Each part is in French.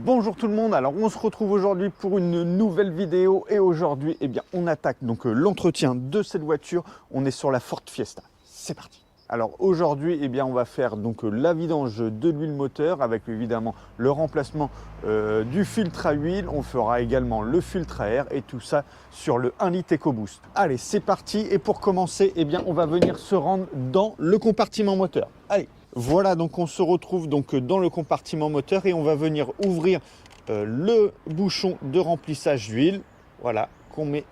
Bonjour tout le monde, alors on se retrouve aujourd'hui pour une nouvelle vidéo et aujourd'hui on attaque donc l'entretien de cette voiture. On est sur la Ford Fiesta, c'est parti. Alors aujourd'hui on va faire donc la vidange de l'huile moteur avec évidemment le remplacement du filtre à huile. On fera également le filtre à air et tout ça sur le 1 litre EcoBoost. Allez c'est parti et pour commencer on va venir se rendre dans le compartiment moteur. Allez. Voilà, donc on se retrouve donc dans le compartiment moteur et on va venir ouvrir le bouchon de remplissage d'huile, voilà, qu'on met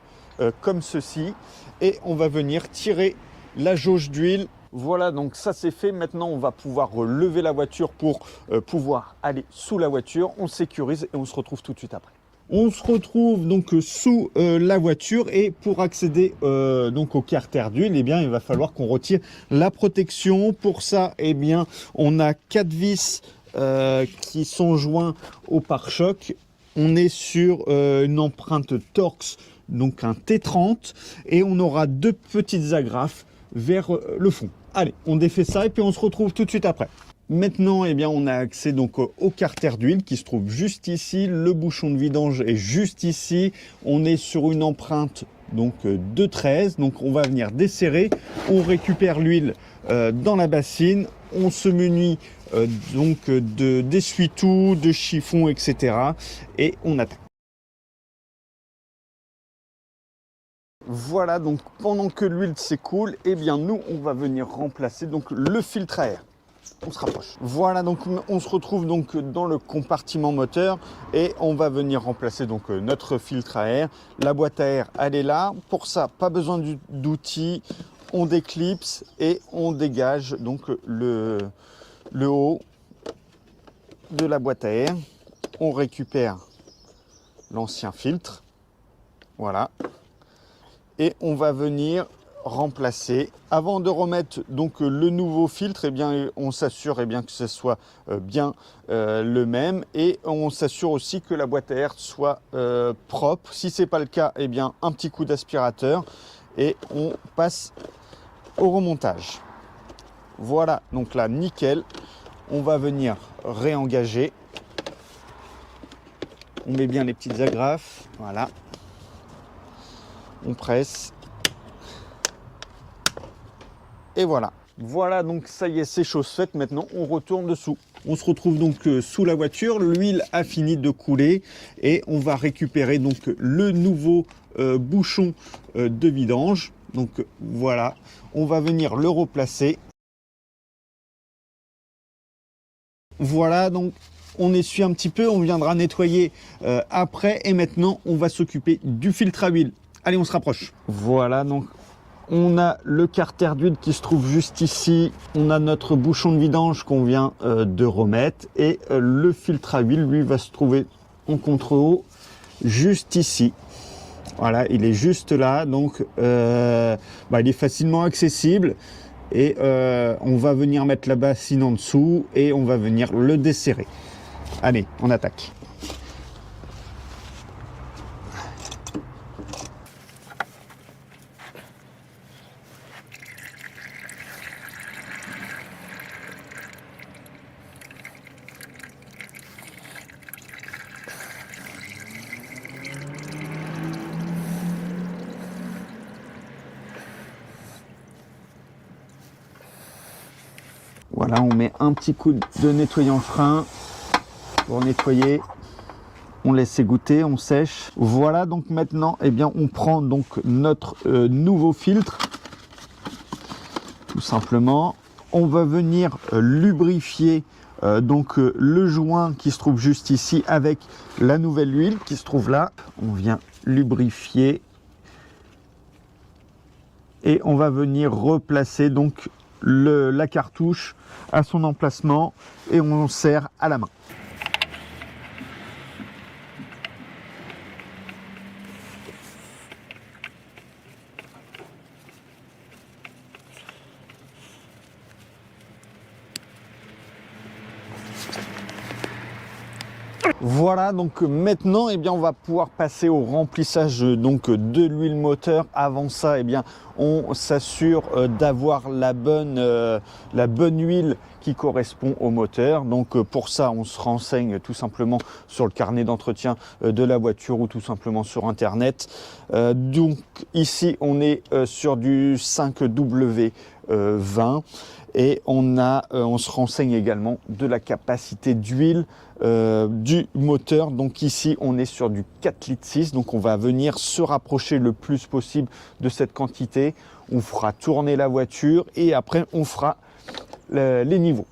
comme ceci, et on va venir tirer la jauge d'huile. Voilà, donc ça c'est fait. Maintenant, on va pouvoir lever la voiture pour pouvoir aller sous la voiture. On sécurise et on se retrouve tout de suite après. On se retrouve donc sous la voiture et pour accéder donc au carter d'huile, il va falloir qu'on retire la protection. Pour ça, on a 4 vis qui sont joints au pare-choc. On est sur une empreinte Torx, donc un T30, et on aura 2 petites agrafes vers le fond. Allez, on défait ça et puis on se retrouve tout de suite après. Maintenant, on a accès donc au carter d'huile qui se trouve juste ici. Le bouchon de vidange est juste ici. On est sur une empreinte donc de 13. Donc, on va venir desserrer. On récupère l'huile dans la bassine. On se munit donc d'essuie-tout, de chiffon, etc. Et on attaque. Voilà, donc pendant que l'huile s'écoule, nous, on va venir remplacer donc le filtre à air. On se rapproche. Voilà, donc on se retrouve donc dans le compartiment moteur et on va venir remplacer donc notre filtre à air. La boîte à air, elle est là. Pour ça, pas besoin d'outils. On déclipse et on dégage donc le haut de la boîte à air. On récupère l'ancien filtre. Voilà. Et on va venir remplacer. Avant de remettre donc le nouveau filtre, on s'assure que ce soit bien le même et on s'assure aussi que la boîte à air soit propre. Si c'est pas le cas, un petit coup d'aspirateur et on passe au remontage. Voilà, donc là nickel. On va venir réengager. On met bien les petites agrafes, voilà. On presse. Et voilà. Voilà, donc ça y est, c'est chose faite. Maintenant, on retourne dessous. On se retrouve donc sous la voiture. L'huile a fini de couler et on va récupérer donc le nouveau bouchon de vidange. Donc voilà, on va venir le replacer. Voilà, donc on essuie un petit peu, on viendra nettoyer après. Et maintenant, on va s'occuper du filtre à huile. Allez, on se rapproche. Voilà, donc on a le carter d'huile qui se trouve juste ici. On a notre bouchon de vidange qu'on vient de remettre. Et le filtre à huile, lui, va se trouver en contre-haut, juste ici. Voilà, il est juste là. Donc, il est facilement accessible. Et on va venir mettre la bassine en dessous et on va venir le desserrer. Allez, on attaque. Voilà, on met un petit coup de nettoyant frein pour nettoyer. On laisse égoutter, on sèche. Voilà, donc maintenant, on prend donc notre nouveau filtre. Tout simplement. On va venir lubrifier le joint qui se trouve juste ici avec la nouvelle huile qui se trouve là. On vient lubrifier. Et on va venir replacer donc la cartouche à son emplacement et on serre à la main. Voilà, donc maintenant on va pouvoir passer au remplissage donc de l'huile moteur. Avant ça, on s'assure d'avoir la bonne huile qui correspond au moteur. Donc pour ça, on se renseigne tout simplement sur le carnet d'entretien de la voiture ou tout simplement sur internet. Donc ici on est sur du 5W20 et on se renseigne également de la capacité d'huile du moteur. Donc ici on est sur du 4,6 litres, donc on va venir se rapprocher le plus possible de cette quantité. On fera tourner la voiture et après on fera les niveaux.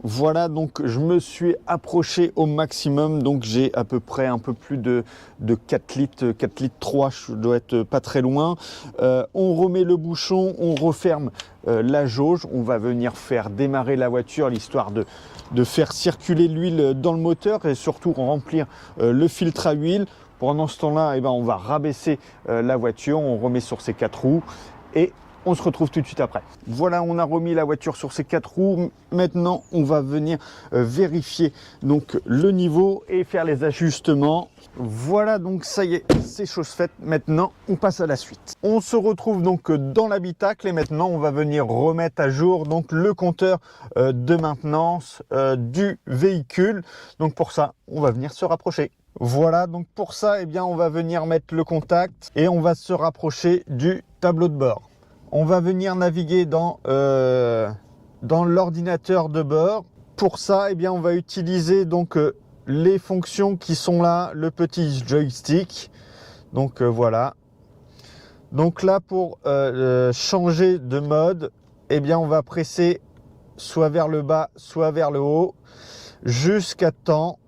Voilà, donc je me suis approché au maximum, donc j'ai à peu près un peu plus de 4 litres, 4 litres 3, je dois être pas très loin. On remet le bouchon, on referme la jauge, on va venir faire démarrer la voiture, l'histoire de faire circuler l'huile dans le moteur et surtout remplir le filtre à huile. Pendant ce temps-là, eh ben, on va rabaisser la voiture, on remet sur ses 4 roues et on se retrouve tout de suite après. Voilà, on a remis la voiture sur ses 4 roues. Maintenant, on va venir vérifier donc le niveau et faire les ajustements. Voilà, donc ça y est, c'est chose faite. Maintenant, on passe à la suite. On se retrouve donc dans l'habitacle et maintenant, on va venir remettre à jour donc le compteur de maintenance du véhicule. Donc pour ça, on va venir se rapprocher. Voilà, donc pour ça, eh bien, on va venir mettre le contact et on va se rapprocher du tableau de bord. On va venir naviguer dans l'ordinateur de bord. Pour ça, eh bien, on va utiliser donc les fonctions qui sont là, le petit joystick. Donc voilà. Donc là, pour changer de mode, eh bien, on va presser soit vers le bas, soit vers le haut, jusqu'à temps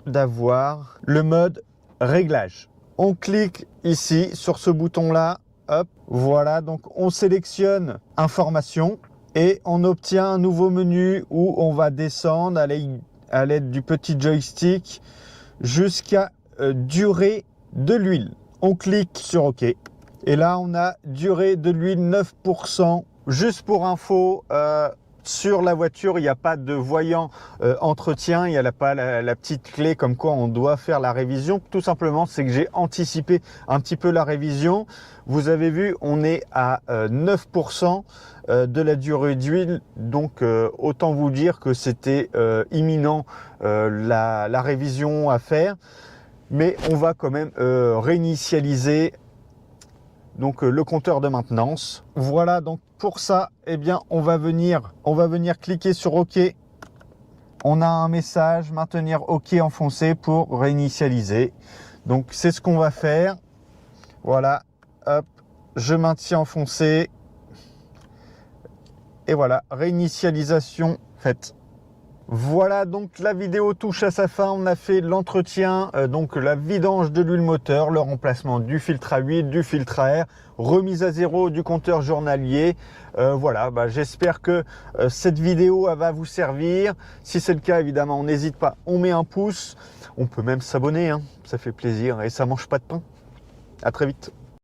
d'avoir le mode réglage. On clique ici sur ce bouton-là. Hop, voilà, donc on sélectionne information et on obtient un nouveau menu où on va descendre à l'aide du petit joystick jusqu'à durée de l'huile. On clique sur OK et là on a durée de l'huile 9%. Juste pour info, sur la voiture, il n'y a pas de voyant entretien, il n'y a pas la petite clé comme quoi on doit faire la révision. Tout simplement, c'est que j'ai anticipé un petit peu la révision. Vous avez vu, on est à 9% de la durée d'huile. Donc, autant vous dire que c'était imminent la révision à faire. Mais on va quand même réinitialiser donc le compteur de maintenance. Voilà, donc pour ça, eh bien, on va venir cliquer sur OK. On a un message, maintenir OK enfoncé pour réinitialiser. Donc c'est ce qu'on va faire. Voilà, hop, je maintiens enfoncé. Et voilà, réinitialisation faite. Voilà, donc la vidéo touche à sa fin. On a fait l'entretien, donc la vidange de l'huile moteur, le remplacement du filtre à huile, du filtre à air, remise à zéro du compteur journalier. Voilà, j'espère que cette vidéo va vous servir. Si c'est le cas, évidemment, on n'hésite pas, on met un pouce. On peut même s'abonner, hein, ça fait plaisir et ça mange pas de pain. À très vite.